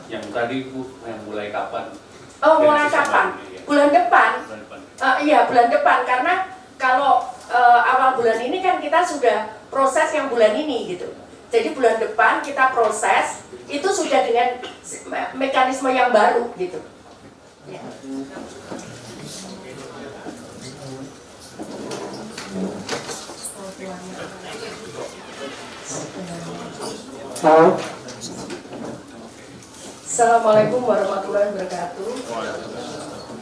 Yang tadi Bu, yang mulai kapan? Oh, mulai kapan? Bulan depan. Iya, bulan depan, karena kalau awal bulan ini kan kita sudah proses yang bulan ini gitu. Jadi bulan depan kita proses itu sudah dengan mekanisme yang baru gitu. Ya. Assalamualaikum warahmatullahi wabarakatuh.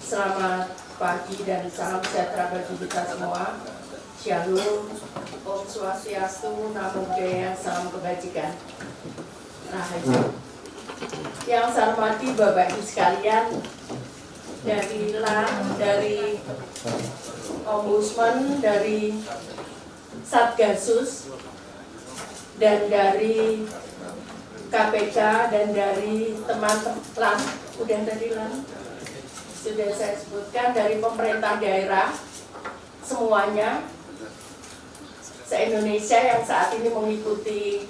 Selamat pagi dan salam sejahtera bagi kita semua. Shalom, Om Swastiastu, Namo Buddhaya, salam kebajikan. Rahayu. Yang saya hormati Bapak Ibu sekalian, dari LAN, dari Ombudsman, dari Satgasus, dan dari KPK, dan dari teman-teman udah tadi LAN sudah saya sebutkan, dari pemerintah daerah semuanya se-Indonesia yang saat ini mengikuti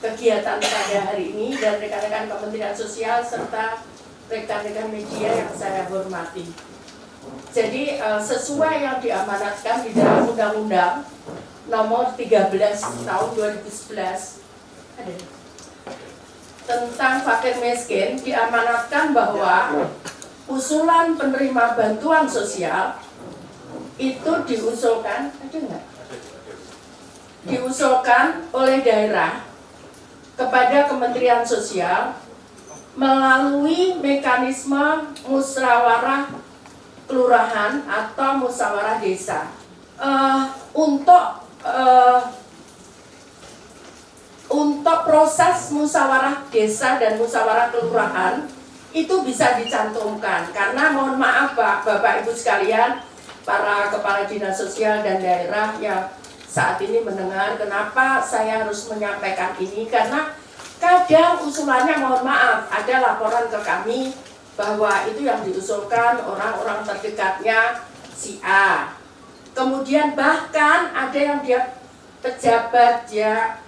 kegiatan pada hari ini, dan rekan-rekan Kementerian Sosial serta rekan-rekan media yang saya hormati. Jadi sesuai yang diamanatkan di dalam Undang-Undang Nomor 13 Tahun 2011 tentang fakir miskin, diamanatkan bahwa usulan penerima bantuan sosial itu diusulkan, diusulkan oleh daerah kepada Kementerian Sosial melalui mekanisme musyawarah kelurahan atau musyawarah desa. Untuk proses musyawarah desa dan musyawarah kelurahan itu bisa dicantumkan, karena mohon maaf Pak, Bapak Ibu sekalian, para kepala dinas sosial dan daerah yang saat ini mendengar, kenapa saya harus menyampaikan ini, karena kadang usulannya mohon maaf, ada laporan ke kami bahwa itu yang diusulkan orang-orang terdekatnya si A. Kemudian bahkan ada yang dia pejabat, dia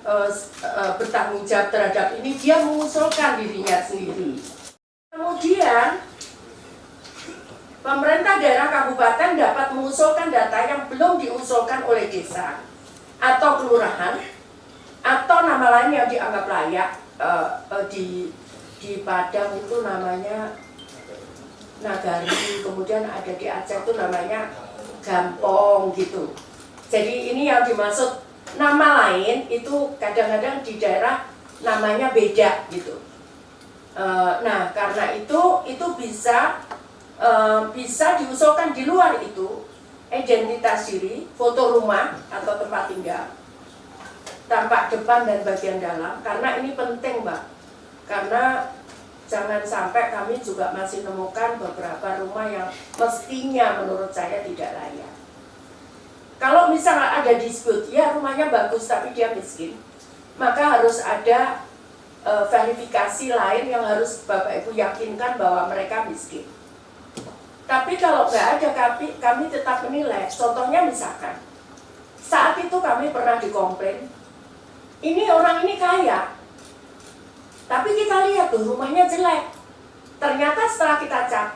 bertanggung jawab terhadap ini, dia mengusulkan dirinya sendiri. Kemudian pemerintah daerah kabupaten dapat mengusulkan data yang belum diusulkan oleh desa atau kelurahan, atau nama lain yang dianggap layak. Di Padang itu namanya Nagari, kemudian ada di Aceh itu namanya Gampong gitu. Jadi ini yang dimaksud nama lain itu kadang-kadang di daerah namanya beda gitu. Nah karena itu bisa diusulkan di luar itu, identitas diri, foto rumah atau tempat tinggal, tampak depan dan bagian dalam, karena ini penting Mbak, karena jangan sampai kami juga masih menemukan beberapa rumah yang mestinya menurut saya tidak layak. Kalau misalnya ada dispute, ya rumahnya bagus tapi dia miskin, maka harus ada verifikasi lain yang harus Bapak Ibu yakinkan bahwa mereka miskin. Tapi kalau nggak ada, kami tetap menilai. Contohnya misalkan, saat itu kami pernah dikomplain, ini orang ini kaya, tapi kita lihat tuh rumahnya jelek. Ternyata setelah kita cek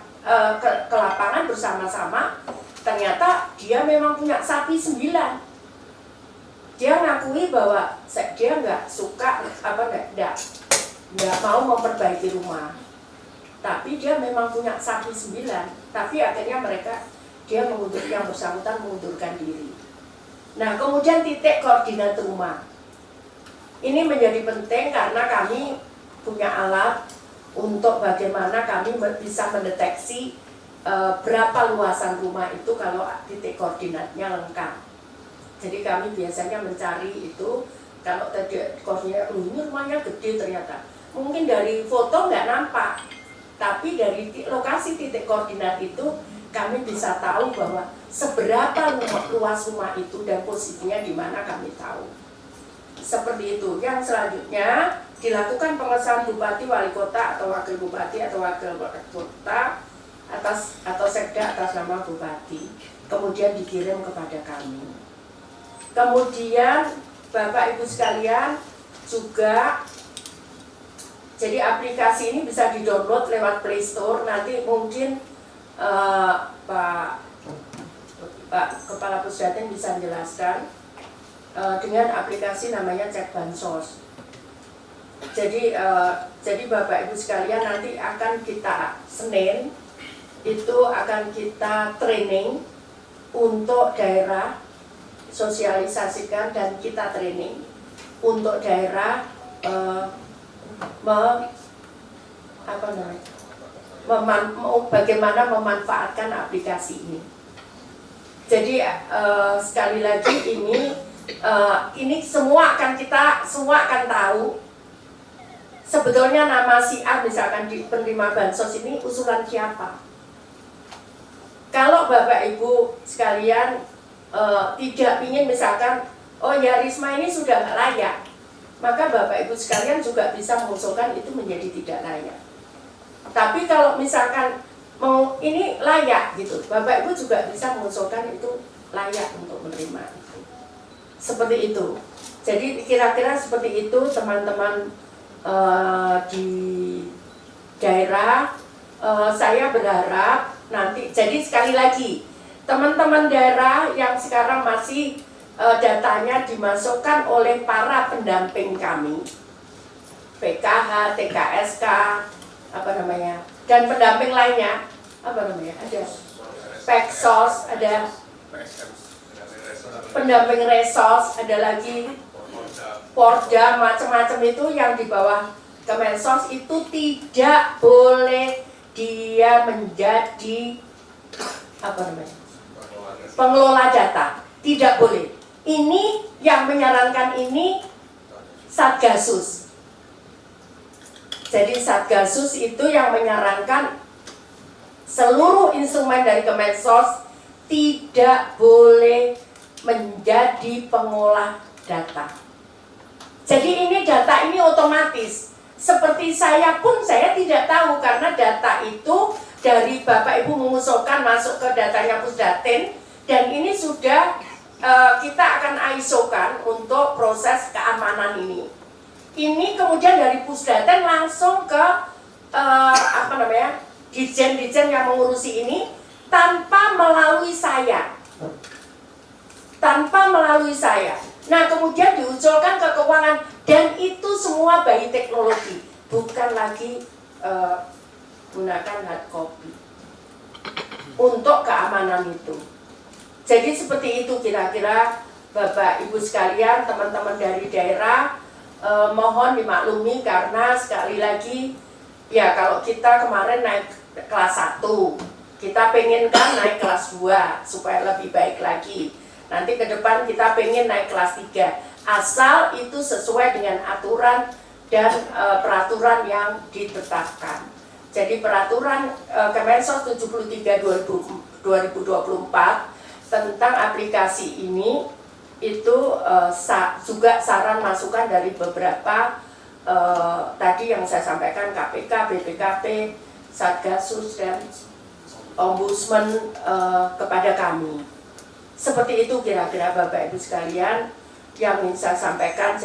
ke lapangan bersama-sama, ternyata dia memang punya sapi 9. Dia ngakui bahwa dia nggak suka, nggak mau memperbaiki rumah. Tapi dia memang punya sapi 9. Tapi akhirnya dia yang bersangkutan mengundurkan diri. Nah kemudian titik koordinat rumah. Ini menjadi penting karena kami punya alat untuk bagaimana kami bisa mendeteksi berapa luasan rumah itu kalau titik koordinatnya lengkap. Jadi kami biasanya mencari itu, kalau tadi koordinat, ini rumahnya gede ternyata. Mungkin dari foto nggak nampak, tapi dari lokasi titik koordinat itu kami bisa tahu bahwa seberapa luas rumah itu dan posisinya di mana kami tahu. Seperti itu. Yang selanjutnya dilakukan pengesahan bupati, wali kota atau wakil bupati atau wakil kota atau sekda atas nama bupati, kemudian dikirim kepada kami. Kemudian Bapak Ibu sekalian juga Jadi aplikasi ini bisa di-download lewat Play Store. Nanti mungkin Pak Kepala Pusdatin bisa menjelaskan dengan aplikasi namanya Cek Bansos. Jadi Bapak Ibu sekalian, nanti akan kita Senin itu akan kita training untuk daerah, sosialisasikan dan kita training untuk daerah bagaimana memanfaatkan aplikasi ini. Jadi sekali lagi ini semua akan tahu sebetulnya nama si A misalkan di penerima bansos ini usulan siapa. Kalau Bapak Ibu sekalian tidak ingin misalkan, oh ya Risma ini sudah nggak layak, maka Bapak Ibu sekalian juga bisa mengusulkan itu menjadi tidak layak. Tapi kalau misalkan mau ini layak gitu, Bapak Ibu juga bisa mengusulkan itu layak untuk menerima. Seperti itu. Jadi kira-kira seperti itu teman-teman di daerah. Saya berharap nanti, jadi sekali lagi teman-teman daerah yang sekarang masih datanya dimasukkan oleh para pendamping kami, PKH, TKSK, dan pendamping lainnya, ada Peksos, ada pendamping Resos, ada lagi Porda, macam-macam itu yang di bawah Kemensos itu tidak boleh dia menjadi pengelola data, tidak boleh. Ini yang menyarankan ini Satgasus. Jadi Satgasus itu yang menyarankan seluruh instrumen dari Kemensos tidak boleh menjadi pengolah data. Jadi ini data ini otomatis. Seperti saya pun saya tidak tahu karena data itu dari Bapak Ibu mengusulkan masuk ke datanya Pusdatin dan ini sudah kita akan ISO-kan untuk proses keamanan ini. Ini kemudian dari Pusdatin langsung ke Dirjen-dirjen yang mengurusi ini tanpa melalui saya. Nah kemudian diusulkan ke keuangan dan itu semua by teknologi, bukan lagi gunakan hard copy untuk keamanan itu. Jadi seperti itu kira-kira Bapak Ibu sekalian, teman-teman dari daerah, mohon dimaklumi karena sekali lagi ya kalau kita kemarin naik kelas 1, kita pengen kan naik kelas 2 supaya lebih baik lagi. Nanti ke depan kita pengen naik kelas 3, asal itu sesuai dengan aturan dan peraturan yang ditetapkan. Jadi peraturan Kemensos 73/2024 tentang aplikasi ini itu juga saran masukan dari beberapa tadi yang saya sampaikan, KPK, BPKP, Satgasus dan Ombudsman kepada kami. Seperti itu kira-kira Bapak Ibu sekalian yang ingin saya sampaikan.